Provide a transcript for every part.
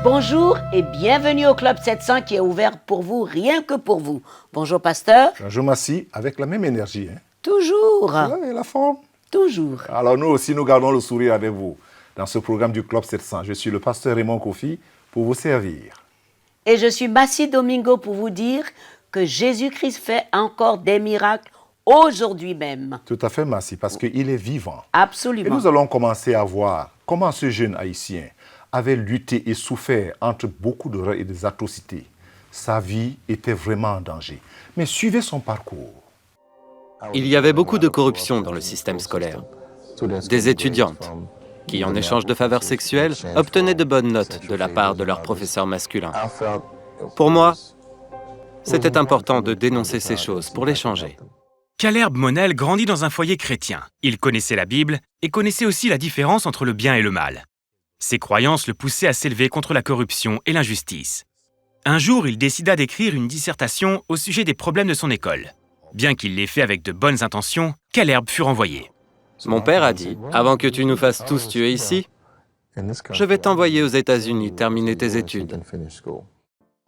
Bonjour et bienvenue au Club 700 qui est ouvert pour vous, rien que pour vous. Bonjour, pasteur. Je m'assis avec la même énergie. Toujours. Et la forme. Toujours. Alors nous aussi, nous gardons le sourire avec vous dans ce programme du Club 700. Je suis le pasteur Raymond Kofi pour vous servir. Et je suis Massi Domingo pour vous dire que Jésus-Christ fait encore des miracles aujourd'hui même. Tout à fait, Massi, parce qu'il est vivant. Absolument. Et nous allons commencer à voir comment ce jeune Haïtien avait lutté et souffert entre beaucoup d'horreurs et des atrocités. Sa vie était vraiment en danger. Mais suivez son parcours. Il y avait beaucoup de corruption dans le système scolaire. Des étudiantes qui, en échange de faveurs sexuelles, obtenaient de bonnes notes de la part de leurs professeurs masculins. Pour moi, c'était important de dénoncer ces choses pour les changer. Caleb Monel grandit dans un foyer chrétien. Il connaissait la Bible et connaissait aussi la différence entre le bien et le mal. Ses croyances le poussaient à s'élever contre la corruption et l'injustice. Un jour, il décida d'écrire une dissertation au sujet des problèmes de son école. Bien qu'il l'ait fait avec de bonnes intentions, Caleb fut renvoyé. Mon père a dit, « Avant que tu nous fasses tous tuer ici, je vais t'envoyer aux États-Unis terminer tes études. »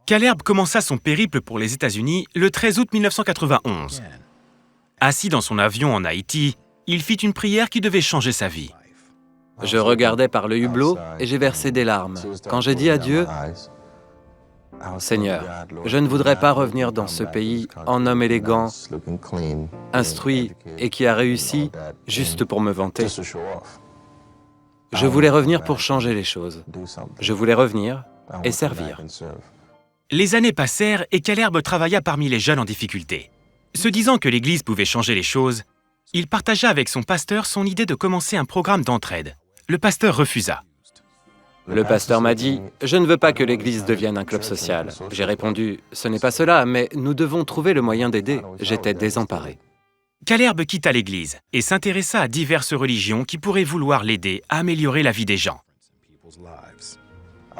Caleb commença son périple pour les États-Unis le 13 août 1991. Assis dans son avion en Haïti, il fit une prière qui devait changer sa vie. Je regardais par le hublot et j'ai versé des larmes quand j'ai dit à Dieu, « Seigneur, je ne voudrais pas revenir dans ce pays en homme élégant, instruit et qui a réussi juste pour me vanter. Je voulais revenir pour changer les choses. Je voulais revenir et servir. » Les années passèrent et Caleb travailla parmi les jeunes en difficulté. Se disant que l'Église pouvait changer les choses, il partagea avec son pasteur son idée de commencer un programme d'entraide. Le pasteur refusa. Le pasteur m'a dit, « Je ne veux pas que l'Église devienne un club social. » J'ai répondu, « Ce n'est pas cela, mais nous devons trouver le moyen d'aider. » J'étais désemparé. Caleb quitta l'Église et s'intéressa à diverses religions qui pourraient vouloir l'aider à améliorer la vie des gens.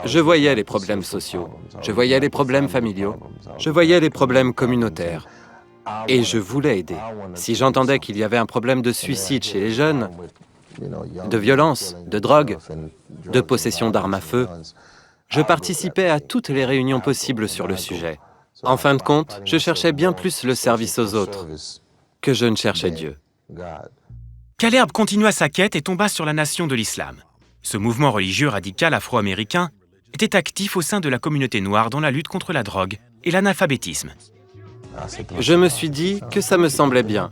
Je voyais les problèmes sociaux, je voyais les problèmes familiaux, je voyais les problèmes communautaires. Et je voulais aider. Si j'entendais qu'il y avait un problème de suicide chez les jeunes, de violence, de drogue, de possession d'armes à feu, je participais à toutes les réunions possibles sur le sujet. En fin de compte, je cherchais bien plus le service aux autres que je ne cherchais Dieu. Caleb continua sa quête et tomba sur la nation de l'islam. Ce mouvement religieux radical afro-américain était actif au sein de la communauté noire dans la lutte contre la drogue et l'analphabétisme. Je me suis dit que ça me semblait bien,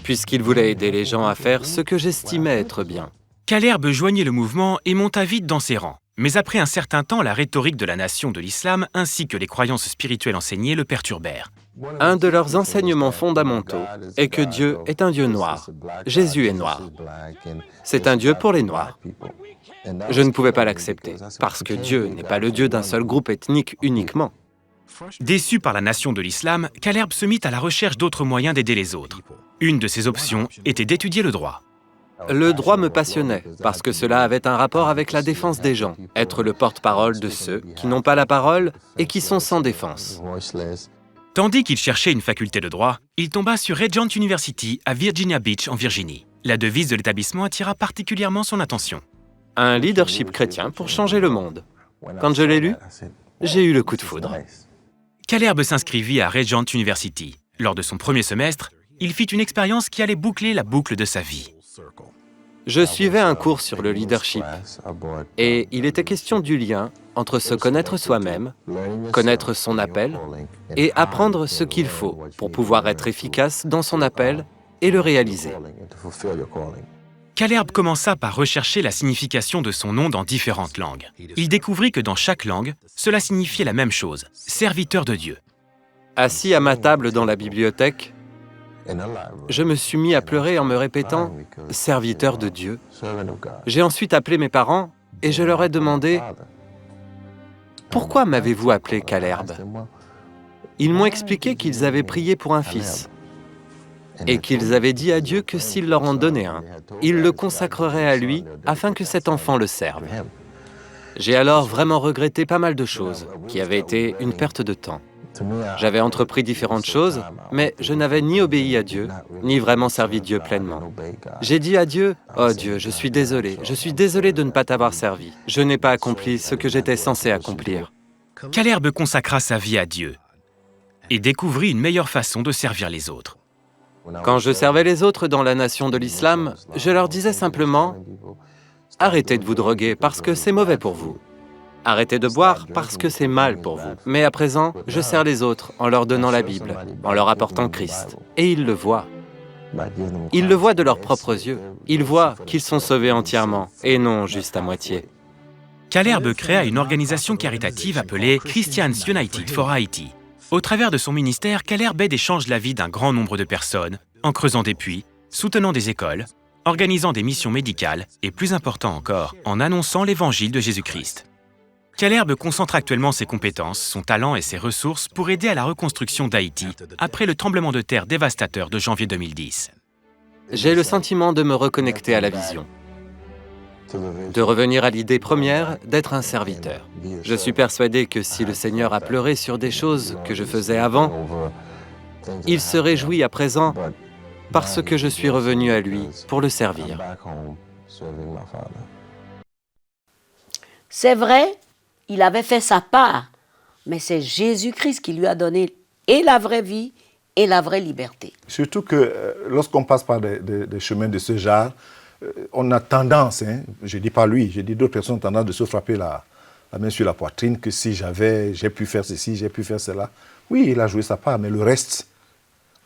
puisqu'il voulait aider les gens à faire ce que j'estimais être bien. Caleb joignit le mouvement et monta vite dans ses rangs. Mais après un certain temps, la rhétorique de la nation de l'islam ainsi que les croyances spirituelles enseignées le perturbèrent. Un de leurs enseignements fondamentaux est que Dieu est un Dieu noir. Jésus est noir. C'est un Dieu pour les Noirs. Je ne pouvais pas l'accepter, parce que Dieu n'est pas le Dieu d'un seul groupe ethnique uniquement. Déçu par la nation de l'islam, Caleb se mit à la recherche d'autres moyens d'aider les autres. Une de ses options était d'étudier le droit. Le droit me passionnait, parce que cela avait un rapport avec la défense des gens, être le porte-parole de ceux qui n'ont pas la parole et qui sont sans défense. Tandis qu'il cherchait une faculté de droit, il tomba sur Regent University à Virginia Beach, en Virginie. La devise de l'établissement attira particulièrement son attention. Un leadership chrétien pour changer le monde. Quand je l'ai lu, j'ai eu le coup de foudre. Caleb s'inscrivit à Regent University. Lors de son premier semestre, il fit une expérience qui allait boucler la boucle de sa vie. Je suivais un cours sur le leadership et il était question du lien entre se connaître soi-même, connaître son appel et apprendre ce qu'il faut pour pouvoir être efficace dans son appel et le réaliser. Caleb commença par rechercher la signification de son nom dans différentes langues. Il découvrit que dans chaque langue, cela signifiait la même chose, serviteur de Dieu. Assis à ma table dans la bibliothèque, je me suis mis à pleurer en me répétant « serviteur de Dieu ». J'ai ensuite appelé mes parents et je leur ai demandé « Pourquoi m'avez-vous appelé Caleb ?» Ils m'ont expliqué qu'ils avaient prié pour un fils et qu'ils avaient dit à Dieu que s'il leur en donnait un, il le consacrerait à lui afin que cet enfant le serve. J'ai alors vraiment regretté pas mal de choses qui avaient été une perte de temps. J'avais entrepris différentes choses, mais je n'avais ni obéi à Dieu, ni vraiment servi Dieu pleinement. J'ai dit à Dieu, « Oh Dieu, je suis désolé de ne pas t'avoir servi. Je n'ai pas accompli ce que j'étais censé accomplir. » Caleb consacra sa vie à Dieu et découvrit une meilleure façon de servir les autres. Quand je servais les autres dans la nation de l'islam, je leur disais simplement, « Arrêtez de vous droguer parce que c'est mauvais pour vous. Arrêtez de boire parce que c'est mal pour vous. Mais à présent, je sers les autres en leur donnant la Bible, en leur apportant Christ. Et ils le voient. Ils le voient de leurs propres yeux. Ils voient qu'ils sont sauvés entièrement et non juste à moitié. » Caleb créa une organisation caritative appelée Christians United for Haiti. Au travers de son ministère, Caleb aide et change la vie d'un grand nombre de personnes, en creusant des puits, soutenant des écoles, organisant des missions médicales et, plus important encore, en annonçant l'évangile de Jésus-Christ. Caleb concentre actuellement ses compétences, son talent et ses ressources pour aider à la reconstruction d'Haïti après le tremblement de terre dévastateur de janvier 2010. J'ai le sentiment de me reconnecter à la vision, de revenir à l'idée première d'être un serviteur. Je suis persuadé que si le Seigneur a pleuré sur des choses que je faisais avant, il se réjouit à présent parce que je suis revenu à lui pour le servir. C'est vrai, il avait fait sa part, mais c'est Jésus-Christ qui lui a donné et la vraie vie et la vraie liberté. Surtout que lorsqu'on passe par des chemins de ce genre, on a tendance, je ne dis pas lui, je dis d'autres personnes, ont tendance de se frapper la main sur la poitrine, que si j'ai pu faire ceci, j'ai pu faire cela. Oui, il a joué sa part, mais le reste,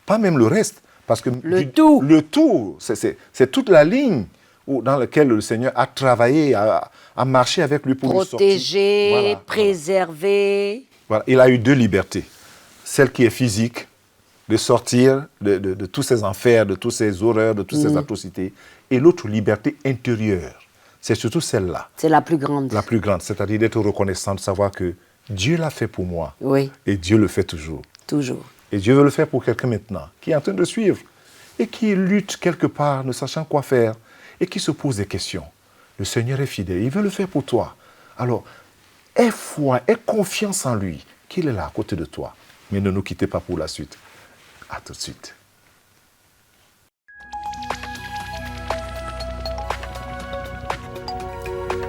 pas même le reste, parce que le tout, c'est toute la ligne dans laquelle le Seigneur a travaillé, a marché avec lui pour protéger, lui sortir. préserver. Voilà. Il a eu deux libertés. Celle qui est physique, de sortir de tous ces enfers, de toutes ces horreurs, de toutes ces atrocités. Et l'autre liberté intérieure, c'est surtout celle-là. C'est la plus grande. La plus grande, c'est-à-dire d'être reconnaissant, de savoir que Dieu l'a fait pour moi. Oui. Et Dieu le fait toujours. Toujours. Et Dieu veut le faire pour quelqu'un maintenant, qui est en train de suivre, et qui lutte quelque part, ne sachant quoi faire, et qui se pose des questions. Le Seigneur est fidèle, il veut le faire pour toi. Alors, aie foi, aie confiance en lui, qu'il est là à côté de toi. Mais ne nous quittez pas pour la suite. À tout de suite.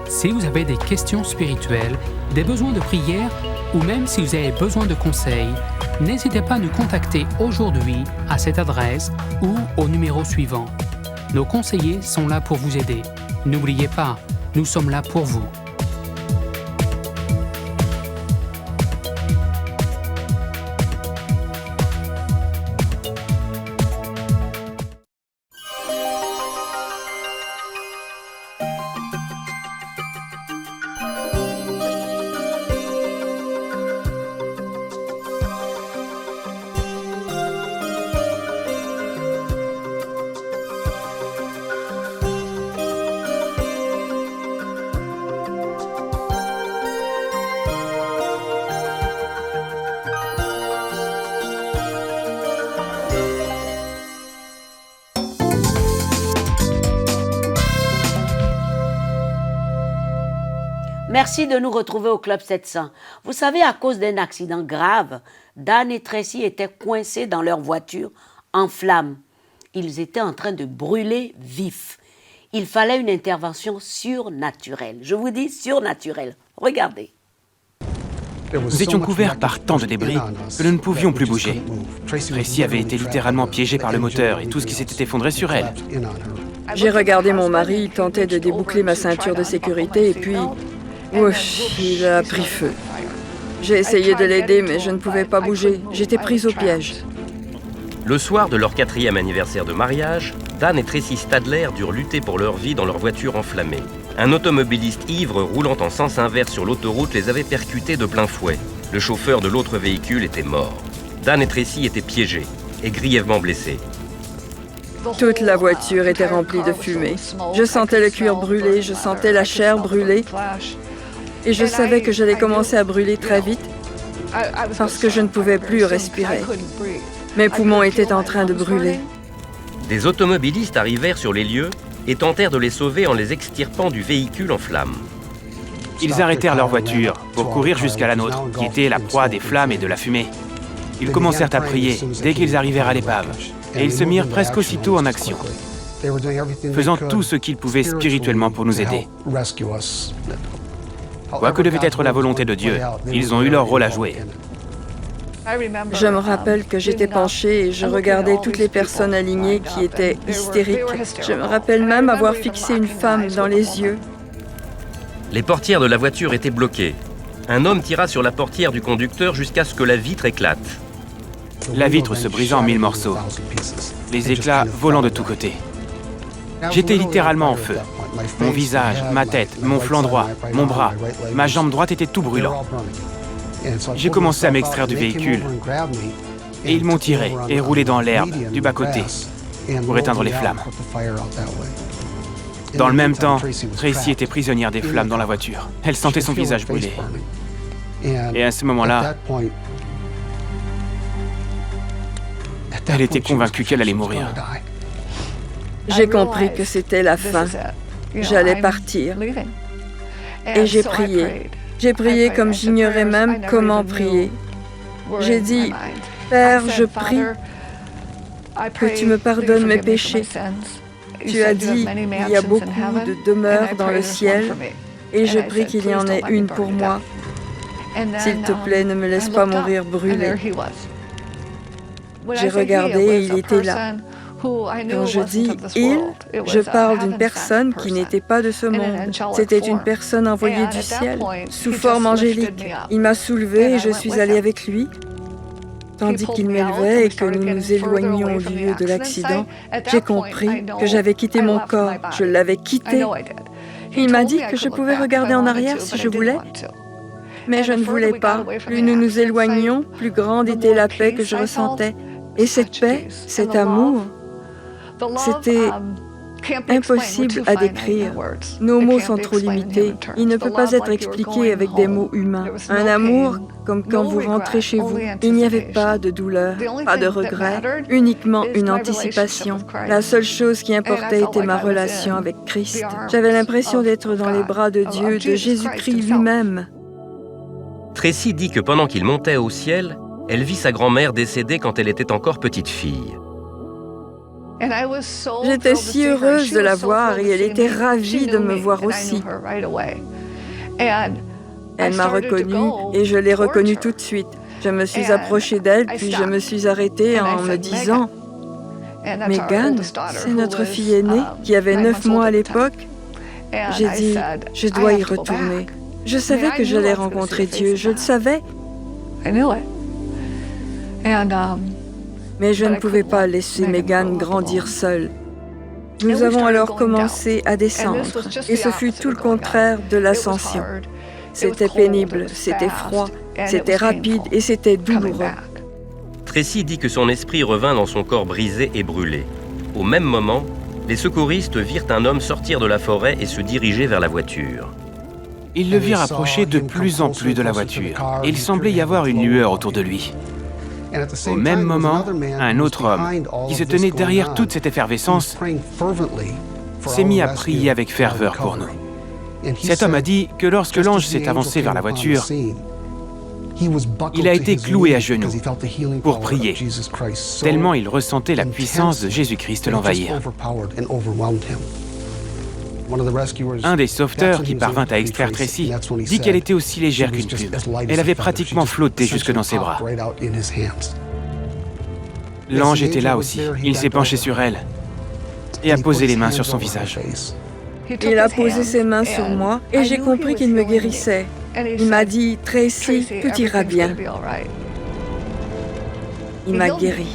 Si vous avez des questions spirituelles, des besoins de prière ou même si vous avez besoin de conseils, n'hésitez pas à nous contacter aujourd'hui à cette adresse ou au numéro suivant. Nos conseillers sont là pour vous aider. N'oubliez pas, nous sommes là pour vous. Merci de nous retrouver au Club 700. Vous savez, à cause d'un accident grave, Dan et Tracy étaient coincés dans leur voiture en flammes. Ils étaient en train de brûler vifs. Il fallait une intervention surnaturelle. Je vous dis surnaturelle. Regardez. Nous étions couverts par tant de débris que nous ne pouvions plus bouger. Tracy avait été littéralement piégée par le moteur et tout ce qui s'était effondré sur elle. J'ai regardé mon mari, il tentait de déboucler ma ceinture de sécurité et puis... Ouch, il a pris feu. J'ai essayé de l'aider, mais je ne pouvais pas bouger. J'étais prise au piège. Le soir de leur 4e anniversaire de mariage, Dan et Tracy Stadler durent lutter pour leur vie dans leur voiture enflammée. Un automobiliste ivre roulant en sens inverse sur l'autoroute les avait percutés de plein fouet. Le chauffeur de l'autre véhicule était mort. Dan et Tracy étaient piégés et grièvement blessés. Toute la voiture était remplie de fumée. Je sentais le cuir brûlé, je sentais la chair brûler. Et je savais que j'allais commencer à brûler très vite parce que je ne pouvais plus respirer. Mes poumons étaient en train de brûler. Des automobilistes arrivèrent sur les lieux et tentèrent de les sauver en les extirpant du véhicule en flammes. Ils arrêtèrent leur voiture pour courir jusqu'à la nôtre, qui était la proie des flammes et de la fumée. Ils commencèrent à prier dès qu'ils arrivèrent à l'épave, et ils se mirent presque aussitôt en action, faisant tout ce qu'ils pouvaient spirituellement pour nous aider. Quoi que devait être la volonté de Dieu, ils ont eu leur rôle à jouer. Je me rappelle que j'étais penchée et je regardais toutes les personnes alignées qui étaient hystériques. Je me rappelle même avoir fixé une femme dans les yeux. Les portières de la voiture étaient bloquées. Un homme tira sur la portière du conducteur jusqu'à ce que la vitre éclate. La vitre se brisa en 1000 morceaux, les éclats volant de tous côtés. J'étais littéralement en feu. Mon visage, ma tête, mon flanc droit, mon bras, ma jambe droite étaient tout brûlants. J'ai commencé à m'extraire du véhicule et ils m'ont tiré et roulé dans l'herbe du bas-côté pour éteindre les flammes. Dans le même temps, Tracy était prisonnière des flammes dans la voiture. Elle sentait son visage brûler. Et à ce moment-là, elle était convaincue qu'elle allait mourir. J'ai compris que c'était la fin. J'allais partir. Et j'ai prié. J'ai prié comme j'ignorais même comment prier. J'ai dit, Père, je prie que tu me pardonnes mes péchés. Tu as dit, il y a beaucoup de demeures dans le ciel, et je prie qu'il y en ait une pour moi. S'il te plaît, ne me laisse pas mourir brûlé. J'ai regardé et il était là. Quand je dis « il », je parle d'une personne qui n'était pas de ce monde. C'était une personne envoyée du ciel, sous forme angélique. Il m'a soulevée et je suis allée avec lui. Tandis qu'il m'élevait et que nous nous éloignions au lieu de l'accident, j'ai compris que j'avais quitté mon corps. Je l'avais quitté. Il m'a dit que je pouvais regarder en arrière si je voulais. Mais je ne voulais pas. Plus nous nous éloignions, plus grande était la paix que je ressentais. Et cette paix, cet amour, c'était impossible à décrire. Nos mots sont trop limités. Il ne peut pas être expliqué avec des mots humains. Un amour comme quand vous rentrez chez vous. Il n'y avait pas de douleur, pas de regret, uniquement une anticipation. La seule chose qui importait était ma relation avec Christ. J'avais l'impression d'être dans les bras de Dieu, de Jésus-Christ lui-même. Tracy dit que pendant qu'il montait au ciel, elle vit sa grand-mère décédée quand elle était encore petite fille. J'étais si heureuse de la voir et elle était ravie de me voir aussi. Elle m'a reconnue et je l'ai reconnue tout de suite. Je me suis approchée d'elle puis je me suis arrêtée en me disant « Megan, c'est notre fille aînée qui avait 9 mois à l'époque. » J'ai dit « Je dois y retourner. » Je savais que j'allais rencontrer Dieu, je le savais. Mais je ne pouvais pas laisser Megan grandir seule. Nous avons alors commencé à descendre, et ce fut tout le contraire de l'ascension. C'était pénible, c'était froid, c'était rapide et c'était douloureux. Tracy dit que son esprit revint dans son corps brisé et brûlé. Au même moment, les secouristes virent un homme sortir de la forêt et se diriger vers la voiture. Ils le virent approcher de plus en plus de la voiture, et il semblait y avoir une lueur autour de lui. Au même moment, un autre homme, qui se tenait derrière toute cette effervescence, s'est mis à prier avec ferveur pour nous. Cet homme a dit que lorsque l'ange s'est avancé vers la voiture, il a été cloué à genoux pour prier, tellement il ressentait la puissance de Jésus-Christ l'envahir. Un des sauveteurs qui parvint à extraire Tracy dit qu'elle était aussi légère qu'une plume. Elle avait pratiquement flotté jusque dans ses bras. L'ange était là aussi. Il s'est penché sur elle et a posé les mains sur son visage. Il a posé ses mains sur moi et j'ai compris qu'il me guérissait. Il m'a dit « Tracy, tout ira bien ». Il m'a guéri.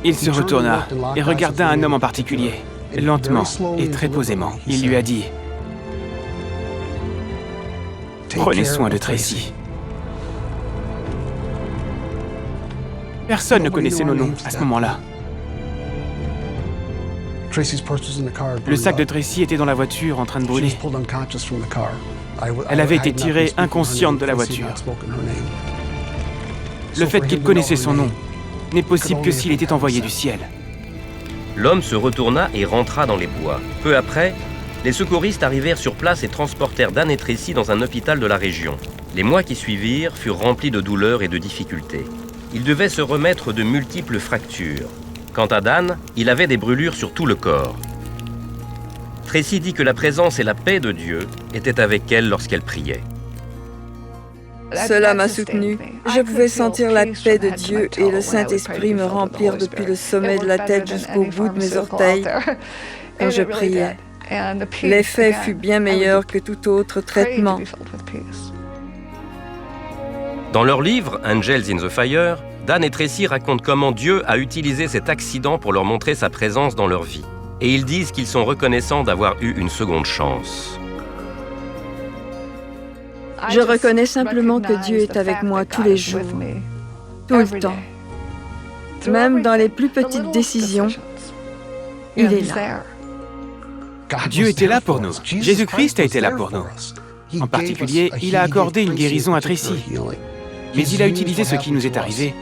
Il se retourna et regarda un homme en particulier. Lentement et très posément, il lui a dit « Prenez soin de Tracy. » Personne ne connaissait nos noms à ce moment-là. Le sac de Tracy était dans la voiture en train de brûler. Elle avait été tirée inconsciente de la voiture. Le fait qu'il connaissait son nom n'est possible que s'il était envoyé du ciel. L'homme se retourna et rentra dans les bois. Peu après, Les secouristes arrivèrent sur place et transportèrent Dan et Tracy dans un hôpital de la région. Les mois qui suivirent furent remplis de douleurs et de difficultés. Ils devaient se remettre de multiples fractures. Quant à Dan, il avait des brûlures sur tout le corps. Tracy dit que la présence et la paix de Dieu étaient avec elle lorsqu'elle priait. Cela m'a soutenue. Je pouvais sentir la paix de Dieu et le Saint-Esprit me remplir depuis le sommet de la tête jusqu'au bout de mes orteils quand je priais. L'effet fut bien meilleur que tout autre traitement. Dans leur livre « Angels in the Fire », Dan et Tracy racontent comment Dieu a utilisé cet accident pour leur montrer sa présence dans leur vie. Et ils disent qu'ils sont reconnaissants d'avoir eu une seconde chance. Je reconnais simplement que Dieu est avec moi tous les jours, tout le temps. Même dans les plus petites décisions, il est là. Dieu était là pour nous. Jésus-Christ a été là pour nous. En particulier, il a accordé une guérison à Tracy. Mais il a utilisé ce qui nous est arrivé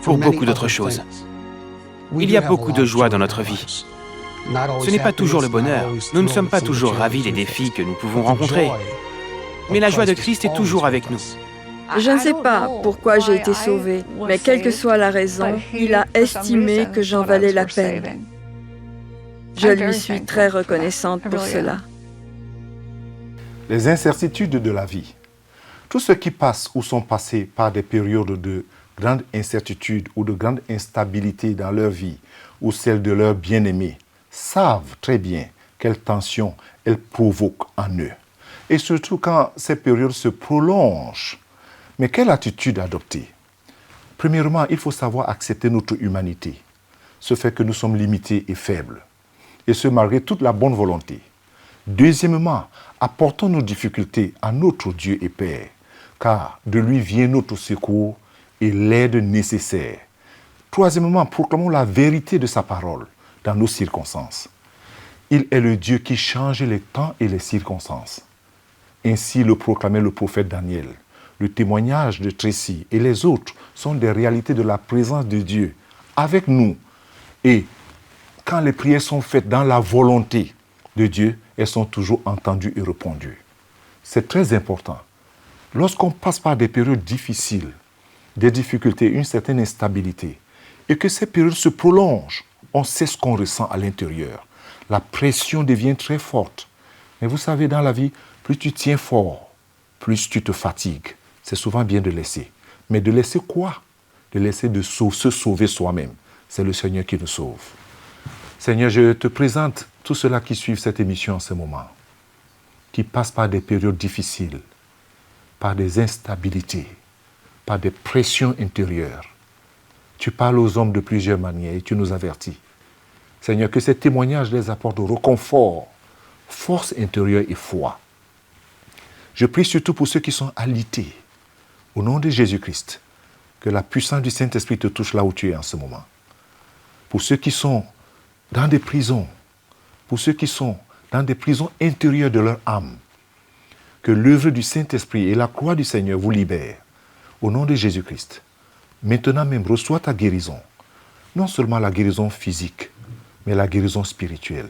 pour beaucoup d'autres choses. Il y a beaucoup de joie dans notre vie. Ce n'est pas toujours le bonheur. Nous ne sommes pas toujours ravis des défis que nous pouvons rencontrer. Mais la joie de Christ est toujours avec nous. Je ne sais pas pourquoi j'ai été sauvée, mais quelle que soit la raison, il a estimé que j'en valais la peine. Je lui suis très reconnaissante pour cela. Les incertitudes de la vie. Tous ceux qui passent ou sont passés par des périodes de grande incertitude ou de grande instabilité dans leur vie ou celle de leurs bien-aimés savent très bien quelle tension elles provoquent en eux. Et surtout quand ces périodes se prolongent. Mais quelle attitude adopter? Premièrement, il faut savoir accepter notre humanité, ce fait que nous sommes limités et faibles, et ce malgré toute la bonne volonté. Deuxièmement, apportons nos difficultés à notre Dieu et Père, car de lui vient notre secours et l'aide nécessaire. Troisièmement, proclamons la vérité de sa parole dans nos circonstances. Il est le Dieu qui change les temps et les circonstances. Ainsi le proclamait le prophète Daniel. Le témoignage de Tracy et les autres sont des réalités de la présence de Dieu avec nous. Et quand les prières sont faites dans la volonté de Dieu, elles sont toujours entendues et répondues. C'est très important. Lorsqu'on passe par des périodes difficiles, des difficultés, une certaine instabilité, et que ces périodes se prolongent, on sait ce qu'on ressent à l'intérieur. La pression devient très forte. Mais vous savez, dans la vie, plus tu tiens fort, plus tu te fatigues. C'est souvent bien de laisser. Mais de laisser quoi? De laisser se sauver soi-même. C'est le Seigneur qui nous sauve. Seigneur, je te présente tous ceux-là qui suivent cette émission en ce moment, qui passent par des périodes difficiles, par des instabilités, par des pressions intérieures. Tu parles aux hommes de plusieurs manières et tu nous avertis. Seigneur, que ces témoignages les apportent réconfort, force intérieure et foi. Je prie surtout pour ceux qui sont alités. Au nom de Jésus-Christ, que la puissance du Saint-Esprit te touche là où tu es en ce moment. Pour ceux qui sont dans des prisons, pour ceux qui sont dans des prisons intérieures de leur âme, que l'œuvre du Saint-Esprit et la croix du Seigneur vous libèrent. Au nom de Jésus-Christ, maintenant même, reçois ta guérison. Non seulement la guérison physique, mais la guérison spirituelle.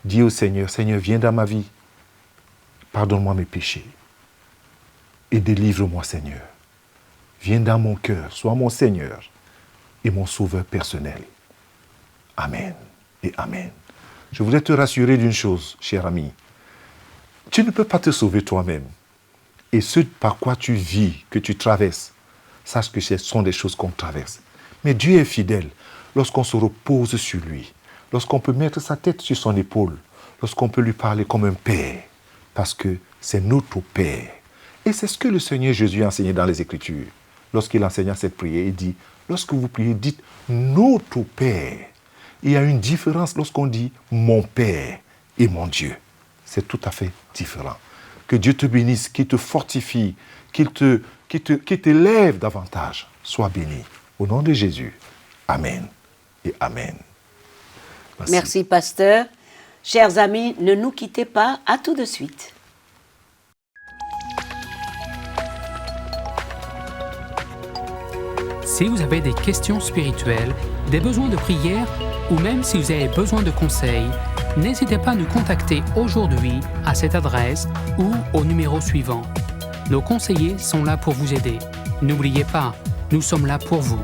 Dis au Seigneur, Seigneur, viens dans ma vie. Pardonne-moi mes péchés. Et délivre-moi, Seigneur. Viens dans mon cœur, sois mon Seigneur et mon Sauveur personnel. Amen et Amen. Je voudrais te rassurer d'une chose, cher ami. Tu ne peux pas te sauver toi-même. Et ce par quoi tu vis, que tu traverses, sache que ce sont des choses qu'on traverse. Mais Dieu est fidèle lorsqu'on se repose sur lui, lorsqu'on peut mettre sa tête sur son épaule, lorsqu'on peut lui parler comme un père, parce que c'est notre Père. Et c'est ce que le Seigneur Jésus a enseigné dans les Écritures. Lorsqu'il enseigna cette prière, il dit, lorsque vous priez, dites notre Père. Il y a une différence lorsqu'on dit mon Père et mon Dieu. C'est tout à fait différent. Que Dieu te bénisse, qu'il te fortifie, qu'il t'élève davantage. Sois béni. Au nom de Jésus. Amen et Amen. Merci, pasteur. Chers amis, ne nous quittez pas. À tout de suite. Si vous avez des questions spirituelles, des besoins de prière ou même si vous avez besoin de conseils, n'hésitez pas à nous contacter aujourd'hui à cette adresse ou au numéro suivant. Nos conseillers sont là pour vous aider. N'oubliez pas, nous sommes là pour vous.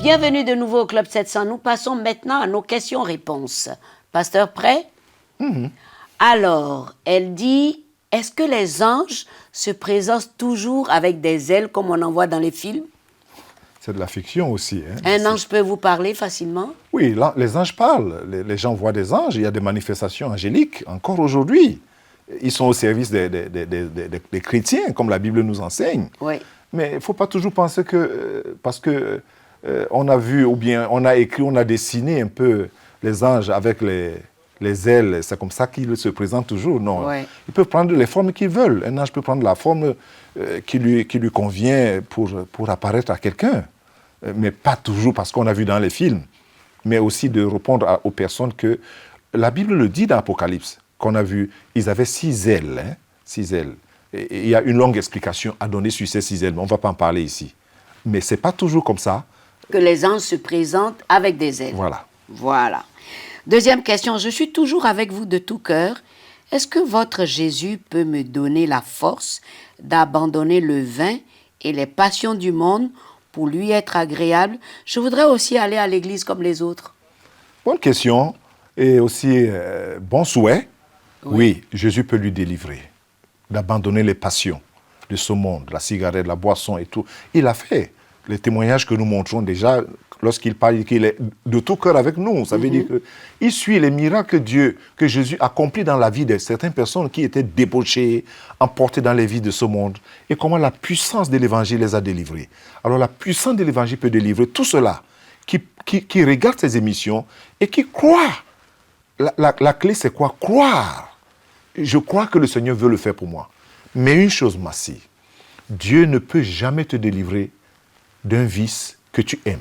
Bienvenue de nouveau au Club 700. Nous passons maintenant à nos questions-réponses. Pasteur, prêt? Alors, elle dit, est-ce que les anges se présentent toujours avec des ailes comme on en voit dans les films? C'est de la fiction aussi. Hein. Un ange peut vous parler facilement? Oui, là, les anges parlent. Les gens voient des anges. Il y a des manifestations angéliques encore aujourd'hui. Ils sont au service des chrétiens, comme la Bible nous enseigne. Oui. Mais il ne faut pas toujours penser que parce que on a vu ou bien on a écrit, on a dessiné un peu les anges avec les ailes, c'est comme ça qu'ils se présentent toujours. Non, Ouais. ils peuvent prendre les formes qu'ils veulent. Un ange peut prendre la forme qui lui convient pour apparaître à quelqu'un, mais pas toujours parce qu'on a vu dans les films, mais aussi de répondre aux personnes que la Bible le dit dans l'Apocalypse, qu'on a vu, ils avaient 6 ailes, hein, 6 ailes. Et il y a une longue explication à donner sur ces 6 ailes, mais on ne va pas en parler ici. Mais ce n'est pas toujours comme ça. Que les anges se présentent avec des ailes. Voilà. Voilà. Deuxième question, je suis toujours avec vous de tout cœur. Est-ce que votre Jésus peut me donner la force d'abandonner le vin et les passions du monde pour lui être agréable? Je voudrais aussi aller à l'église comme les autres. Bonne question et aussi bon souhait. Oui, Jésus peut lui délivrer, d'abandonner les passions de ce monde, la cigarette, la boisson et tout. Il a fait. Les témoignages que nous montrons déjà, lorsqu'il parle qu'il est de tout cœur avec nous, ça veut dire qu'il suit les miracles que Jésus accomplit dans la vie de certaines personnes qui étaient débauchées, emportées dans les vies de ce monde, et comment la puissance de l'Évangile les a délivrés. Alors la puissance de l'Évangile peut délivrer tout cela qui regarde ces émissions et qui croit. La clé, c'est quoi? Croire. Je crois que le Seigneur veut le faire pour moi. Mais une chose, Massi, Dieu ne peut jamais te délivrer d'un vice que tu aimes.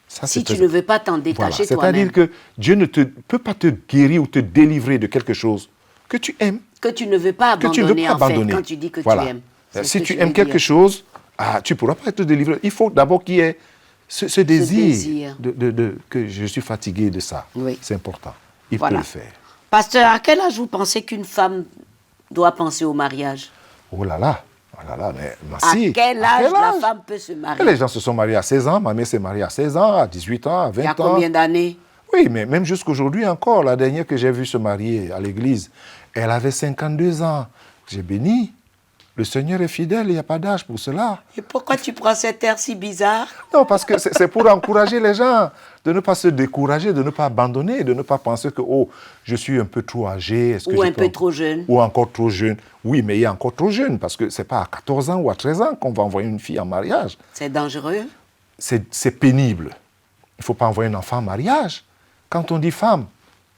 Ça, Si tu ne veux pas t'en détacher toi-même. C'est-à-dire que Dieu ne peut pas te guérir ou te délivrer de quelque chose que tu aimes. Que tu ne veux pas Que tu ne veux abandonner, pas en fait, abandonner. quand tu dis que Voilà. tu aimes. C'est ce Si que tu veux aimes quelque dire. chose, tu ne pourras pas être délivré. Il faut d'abord qu'il y ait ce désir, désir. que je suis fatigué de ça. Oui. C'est important. Il Voilà. peut le faire. Pasteur, à quel âge vous pensez qu'une femme doit penser au mariage? Oh là là, mais À Massi, quel âge la femme peut se marier? Les gens se sont mariés à 16 ans, ma mère s'est mariée à 16 ans, à 18 ans, à 20 ans. Il y a combien d'années? Oui, mais même jusqu'aujourd'hui encore, la dernière que j'ai vue se marier à l'église, elle avait 52 ans. J'ai béni. Le Seigneur est fidèle, il n'y a pas d'âge pour cela. Et pourquoi tu prends cet air si bizarre? Non, parce que c'est pour encourager les gens, de ne pas se décourager, de ne pas abandonner, de ne pas penser que, oh, je suis un peu trop âgé. Ou un peu trop jeune. Ou encore trop jeune. Oui, mais il est encore trop jeune, parce que ce n'est pas à 14 ans ou à 13 ans qu'on va envoyer une fille en mariage. C'est dangereux? C'est pénible. Il ne faut pas envoyer un enfant en mariage. Quand on dit femme,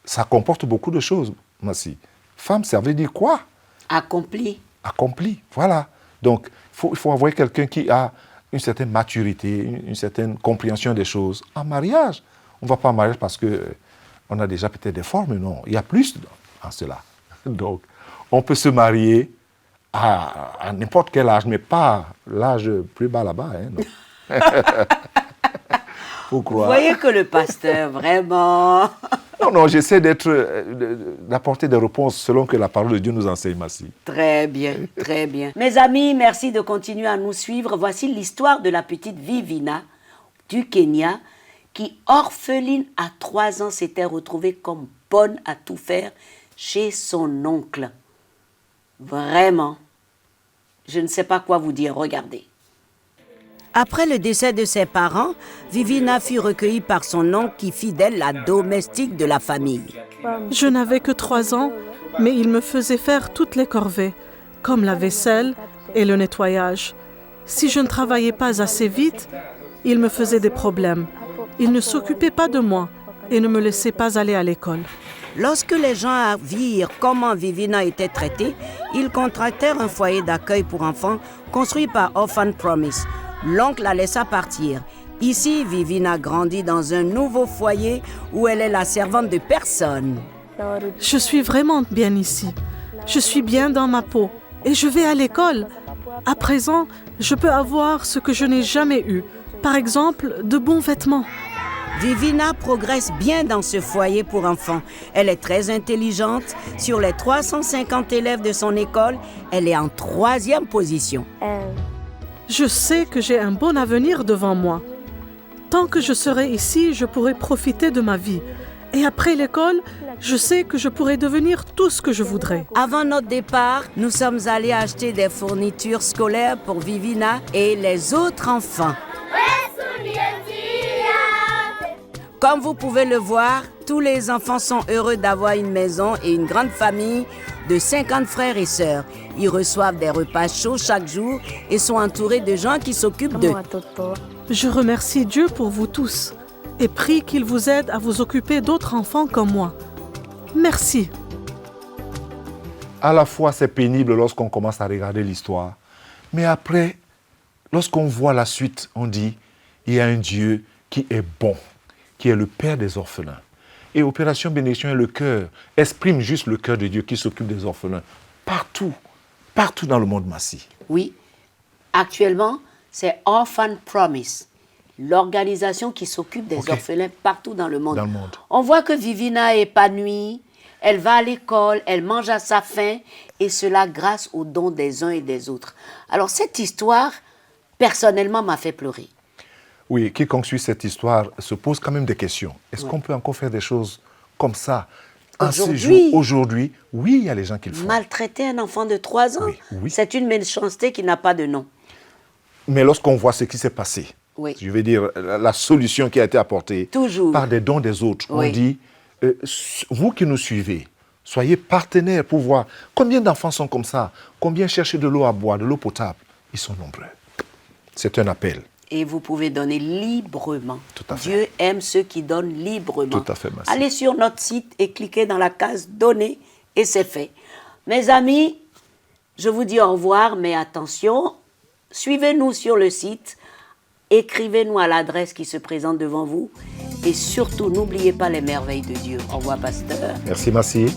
ça comporte beaucoup de choses, Massi. Femme, ça veut dire quoi? Accompli. Accompli, voilà. Donc, il faut envoyer quelqu'un qui a une certaine maturité, une certaine compréhension des choses. En mariage, on ne va pas en mariage parce qu'on a déjà peut-être des formes, non. Il y a plus en cela. Donc, on peut se marier à n'importe quel âge, mais pas l'âge plus bas là-bas. Hein, non. Faut croire. Vous voyez que le pasteur, vraiment... Non, j'essaie d'apporter des réponses selon que la parole de Dieu nous enseigne, Massi. Très bien, très bien. Mes amis, merci de continuer à nous suivre. Voici l'histoire de la petite Vivina du Kenya qui, orpheline à 3 ans, s'était retrouvée comme bonne à tout faire chez son oncle. Vraiment, je ne sais pas quoi vous dire. Regardez. Après le décès de ses parents, Vivina fut recueillie par son oncle qui fit d'elle la domestique de la famille. Je n'avais que 3 ans, mais il me faisait faire toutes les corvées, comme la vaisselle et le nettoyage. Si je ne travaillais pas assez vite, il me faisait des problèmes. Il ne s'occupait pas de moi et ne me laissait pas aller à l'école. Lorsque les gens virent comment Vivina était traitée, ils contractèrent un foyer d'accueil pour enfants construit par Orphan Promise. L'oncle la laissa partir. Ici, Vivina grandit dans un nouveau foyer où elle est la servante de personne. Je suis vraiment bien ici. Je suis bien dans ma peau et je vais à l'école. À présent, je peux avoir ce que je n'ai jamais eu. Par exemple, de bons vêtements. Vivina progresse bien dans ce foyer pour enfants. Elle est très intelligente. Sur les 350 élèves de son école, elle est en 3e position. Je sais que j'ai un bon avenir devant moi. Tant que je serai ici, je pourrai profiter de ma vie. Et après l'école, je sais que je pourrai devenir tout ce que je voudrais. Avant notre départ, nous sommes allés acheter des fournitures scolaires pour Vivina et les autres enfants. Comme vous pouvez le voir, tous les enfants sont heureux d'avoir une maison et une grande famille de 50 frères et sœurs. Ils reçoivent des repas chauds chaque jour et sont entourés de gens qui s'occupent d'eux. Je remercie Dieu pour vous tous et prie qu'il vous aide à vous occuper d'autres enfants comme moi. Merci. À la fois, c'est pénible lorsqu'on commence à regarder l'histoire, mais après, lorsqu'on voit la suite, on dit, il y a un Dieu qui est bon, qui est le Père des orphelins. Et Opération Bénédiction et le cœur exprime juste le cœur de Dieu qui s'occupe des orphelins. Partout dans le monde Massy. Oui, actuellement, c'est Orphan Promise, l'organisation qui s'occupe des orphelins partout dans le monde. On voit que Vivina est épanouie, elle va à l'école, elle mange à sa faim, et cela grâce aux dons des uns et des autres. Alors cette histoire, personnellement, m'a fait pleurer. Oui, quiconque suit cette histoire se pose quand même des questions. Est-ce qu'on peut encore faire des choses comme ça Aujourd'hui, oui, il y a les gens qui le font. Maltraiter un enfant de 3 ans, c'est une méchanceté qui n'a pas de nom. Mais lorsqu'on voit ce qui s'est passé, je veux dire, la solution qui a été apportée par des dons des autres, on dit, vous qui nous suivez, soyez partenaires pour voir combien d'enfants sont comme ça, combien cherchent de l'eau à boire, de l'eau potable. Ils sont nombreux. C'est un appel. Et vous pouvez donner librement. Tout à fait. Dieu aime ceux qui donnent librement. Tout à fait, merci. Allez sur notre site et cliquez dans la case « Donner » et c'est fait. Mes amis, je vous dis au revoir, mais attention, suivez-nous sur le site, écrivez-nous à l'adresse qui se présente devant vous et surtout, n'oubliez pas les merveilles de Dieu. Au revoir, pasteur. Merci, Massy.